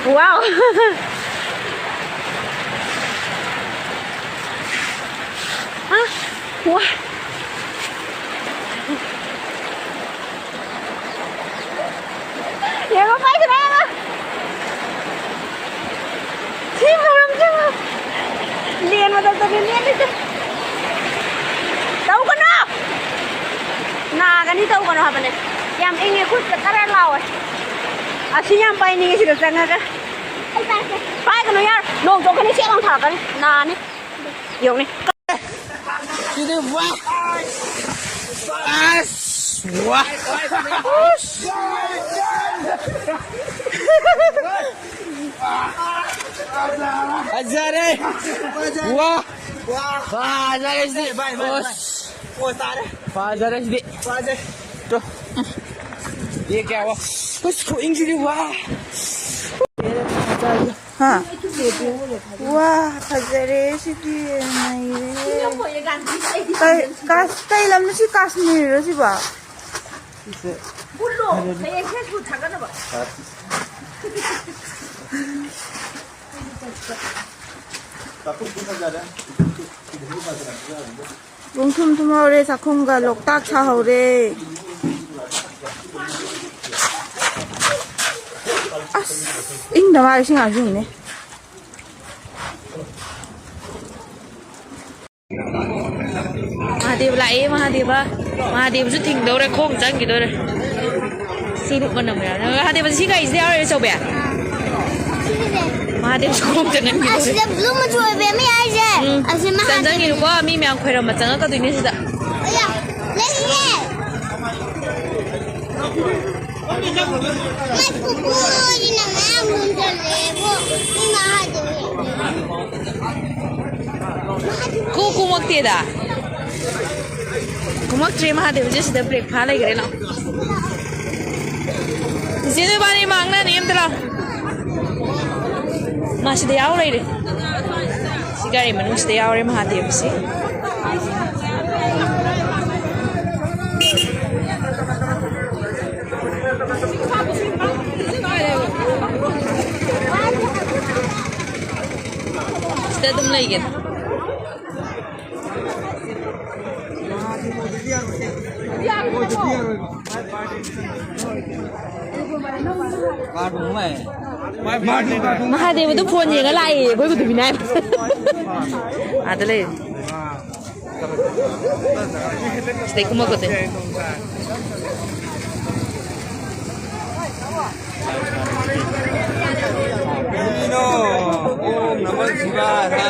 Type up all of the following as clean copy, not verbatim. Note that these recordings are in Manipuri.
Wow. Hả? Wow. Vậy có mấy cái em á. Chim vào lắm chứ. Liền mà tao liền đi chứ. Đâu có nó. Nah, kan itu kan apa nih? Yang ingin ikut sekarang lawan. Asyik bay ni sih dah sangat kan. Bay kan ya, long jauh kan ni siapa orang kan? Nah ni, yang ni. Ini wah, as, wah, Azare, wah, wah, Azare sih, Azare sih, tuh, ये क्या हुआ? उसको इंजरी हुआ। हाँ वाह फजरे सिटी नहीं रे कई लम्बी सी कश्मीर रे सी बा 뭉tum 투마오레 사콩가 록딱 차하오레 잉 나마 싱아 중이네 Mahadev lại Mahadev à? Mahadev rất thình đâu đấy không chẳng gì đâu đấy. Xin được con nào mày? Mahadev là gì cái gì đấy sao vậy? Mahadev không chẳng ăn gì đâu. Aslında belum mencoba bemi aja. Aslında Chẳng chẳng gì đâu quá, mi mèo khỏe rồi mà chẳng có cái gì nữa. Ya, lagi. Mas kuku ini nama muncul lebo. Ini mahal Cô kumak tiệt à? Kumak tre Mahadev chứ sẽ break phá lại cái nào? Xin tôi bạn đi mang nè em tao. Mà sẽ đeo lại đi. Sĩ cái này mình sẽ đeo lại Mahadev xí. Sẽ tụm lại cái. Mahadev itu phone yang lain, boleh betul binai. Ada lagi. Stay kumar kote. No, Om Namah Shivaya.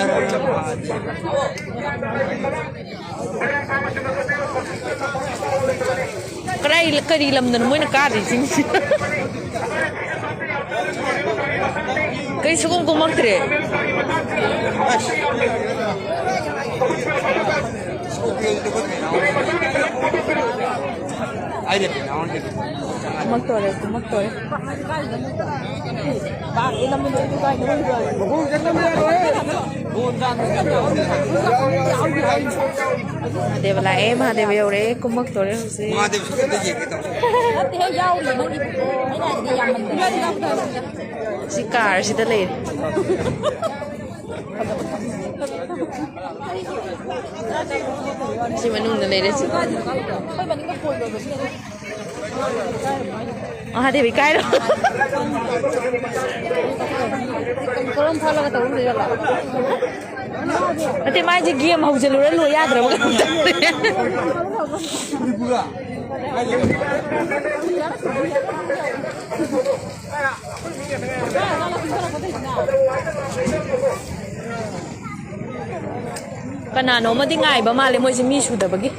Cái làm nên mới là cá gì chính. Cái số cũng mắc thế. Ai đấy? Mắc tôi đấy, mắc tôi. Bạn ấy làm mình cái này Mahadev là em Mahadev yêu đấy, cũng mắc tôi đấy không gì. Mahadev suka tu je kita. Si car si tali. Si Manung na lady si. Mahadev ikai lo. Ate mai je game hau jalu ra lo yaad ra magan. Kanano mo di ngai ba male mo si Mishu da bagi.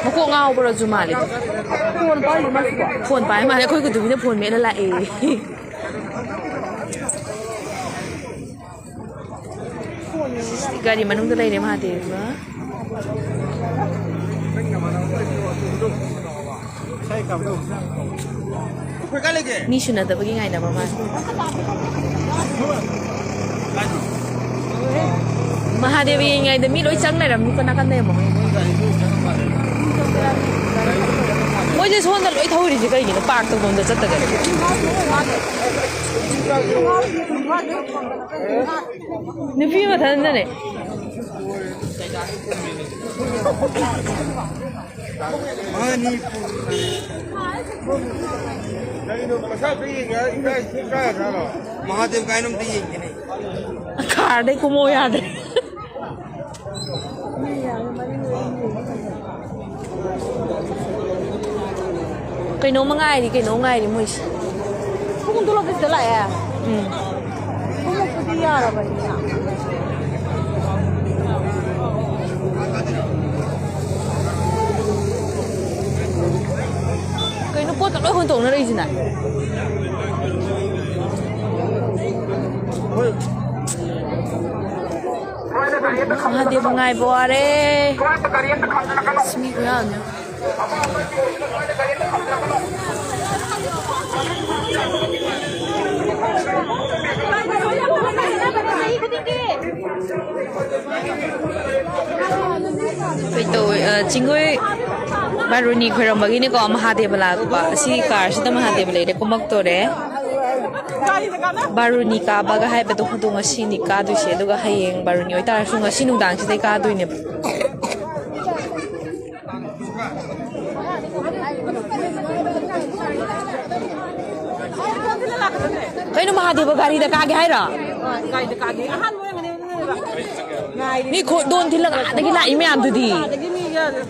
Mako ngao bro ju male. Phone pai ma khoi ku du ne phone me la la e. Gari manung da lai ne Mahadev ba. Mishu na da bagi ngai da mama. Mahadev yang ngai da mi loi chang nai ram ni kana kan ne mo. Moi je 손을 왜 더우리지 그이는 빡도 먼저 쳤다가 느낌이 다른데 Mahadev का नाम दिए कि नहीं 가르데 고모야 돼 cái nấu mà ngay đi mua 조금 둘러보시더라 얘. 너무 부디야라 말이야. cái nó quất nó hơn tổng nó đây gì này đi một ngày bò đấy Smi của anh nhá vậy tôi chính ơi Baruni khởi động begini ko Mahadeva la ba si car sita Mahadeva le de komak to re Baruni ka baga hai be to khu nga sini ka du she duga hayeng Baruni oi tar su nga sinu dang si ka du ne kai no Mahadeva gari da ka ge hai ra gari da ka ge ahan mo ngani ngai ni ko don thil la da gi la i me am du di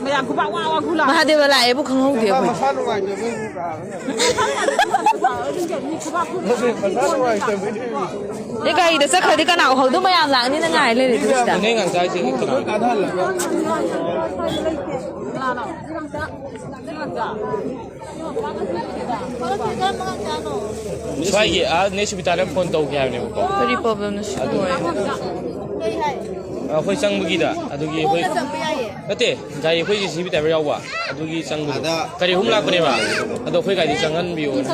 mayam ku ba wa ku la Mahadeva la e bu khang hau de ko cái cây để sắc khởi đi cái nào hầu đúng mấy am lặng đi nó ngài lên để tôi đã नहीं गंगा जी स्वाई आ नेक्स्ट बितारे फोन तो क्या है को 그리 법은 싫어요 ꯑꯩꯈꯣꯏ ꯆꯪꯕꯒꯤꯗ ꯑꯗꯨꯒꯤ ꯑꯩꯈꯣꯏ ꯅꯠꯇꯦ ꯒꯥꯔꯤ ꯑꯩꯈꯣꯏꯒꯤ ꯁꯤ ꯕꯤꯇꯥꯏꯕꯔ ꯌꯥꯎꯕ ꯑꯗꯨꯒꯤ ꯆꯪꯕꯗꯣ ꯀꯔꯤ ꯑꯍꯨꯝ ꯂꯥꯛꯄꯅꯦꯕ ꯑꯗꯣ ꯑꯩꯈꯣꯏ ꯒꯥꯔꯤ ꯆꯪꯍꯟꯕꯤꯌꯣꯅ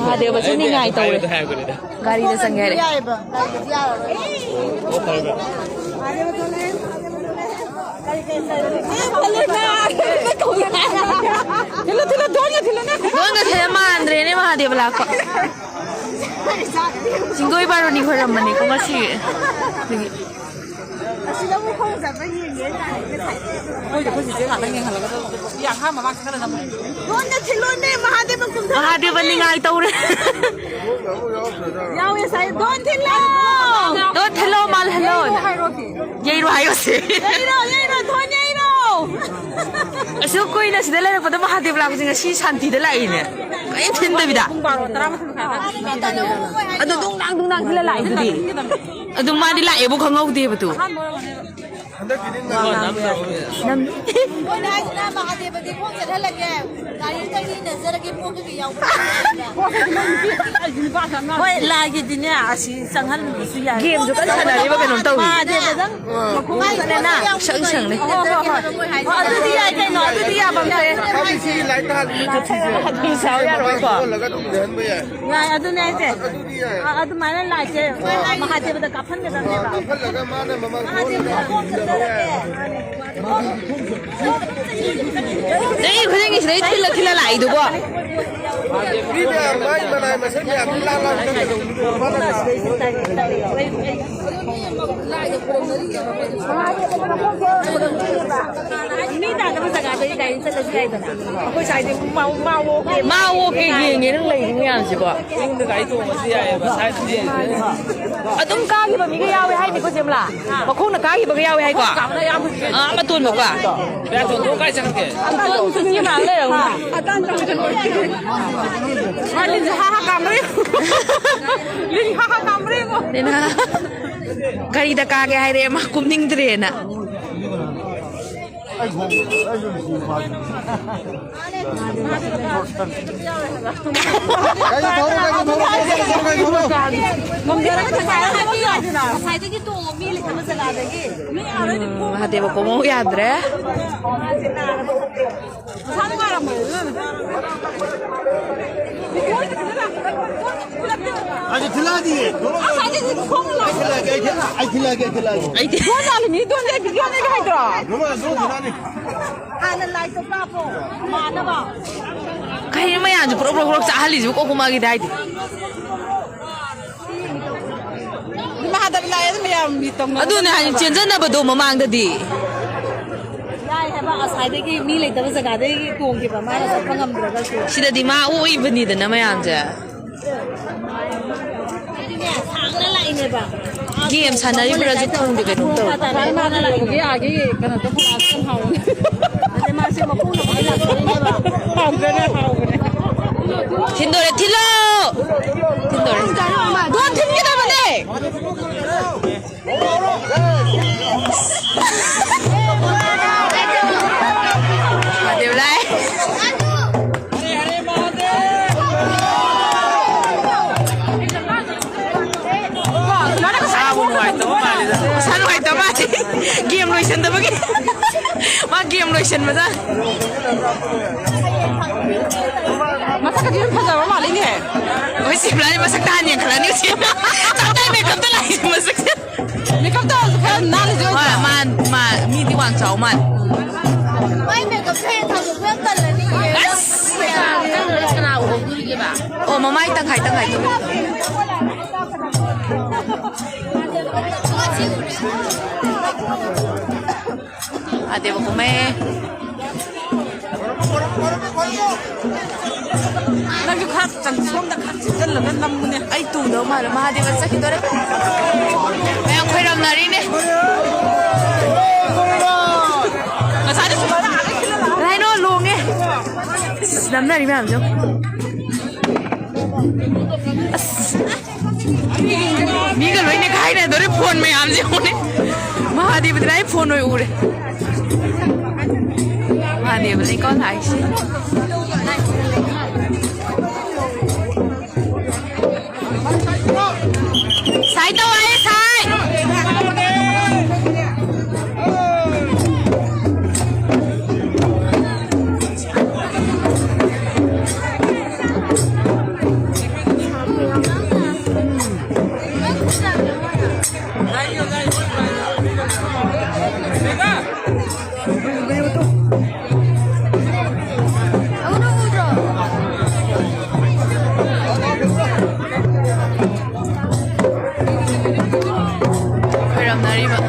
Mahadeva chứ đi ngài tàu đấy ꯍꯥꯏꯕꯅꯤꯗ gari đã sang nghe đấy ꯑꯣ ꯐꯔꯦ ꯐꯔꯦ Doon ka kaya maandre ni Mahadeva la ko Singgoy baro ni ko raman ni ko kasi Mahadeva ni ngài tàu đấy yawe sai don thilo Don't hello mal hello Yay ro hayo si yeiro thon yeiro Asu koi na sidala na pada Mahadeva la ko singa si shanti da lai ne Kai thin da bida Ado dung nang sila lai tu di Ado ma di lai bu khangau di ba tu hoi la gi dinya asi sanghan su ya Game jo kan sana ri ba kan tau ma de dang makungai ne na Sang sang ne adu di ai kai no adu di ya bang se Di sao ya ro ko ya adu ne se adu ma na la se Mahadeva da kaphan ge dang ne ba Đấy khuyên anh đấy thì là lại được không? Mau ok gì nghe nó lấy cái gì vậy? Tung cá gì mà mình cái ao hay mình có xem là, mà không là cá gì mà cái ao hay quả? Mà tuôn một quả. 내가 돈 똑같이 생각해. Tuôn cái gì mà lấy rồi? Linh haha kamri. Linh haha kamri ko. Nên là cái đã cá cái hay đấy mà cũng ninh tre nè. Mahadeva ko mo yadre. आज खिला दिए आई खिला के आई थे मी दोन दे भिडियो ने काय तो नो खिलाने हान लाई तो पापो मानबा कहीं मैं आज प्रो चाहली जो को मागी दाई मा दा लाई me yam mi tong अदु ने हानि चेंजन बदो ममांग ददी yai ha ba asai de ki mi lai da jaga de ki tong ki ba ma na sa phangam dra ga su सिददी मा ओई बनी दना मयाम जे ne sang la lai ne ba game सानरी पुरा जो थोंग दे कनु तो ta rai ma na lai ge age kana to pula sam haw ne ma se ma pu na ba la ne ba haw ge ne haw ge थिंदोरे थिलो थिंदोरे do thin ki da ba ne देव लाए सान वाई तो माली गेम लोइसन तो बगे मा गेम लोइसन मजा masa ka din phaja ba ma le ne ओइ सिमला ने मसक तान खला नि छि चाटा मेकअप त लाई मसक makeup da ka na le jo मा मी दि वांग चाउ मान Mai mẹ gặp thêm thằng một bên tần là đi. ओ ममाई तंखाई तो आदे वो मैं na ki kha chang som da kha chal la nam ne आई तू दो मार महादेव सखी तोरे मैं खोइरम नारी ने masari su ba na राइनो लोंगे नमनारी मैम जो मीगा लोइने खाइ ने दोरे फोन में आम जे होने महादेव द्राई फोन में उड़े महादेव ने कौन आई से साई तो आए साई खोइरम नारी बा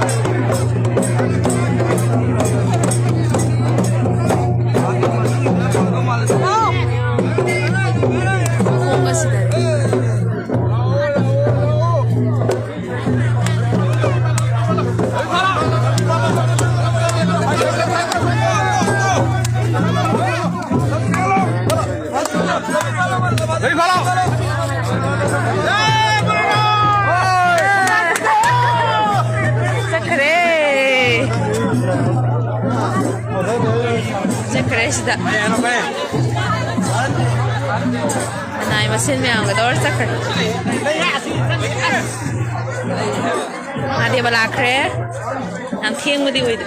뭔가 시다 시다 나이 마신 명 그걸 sakre Nadia bala kre ang thieng mo di wid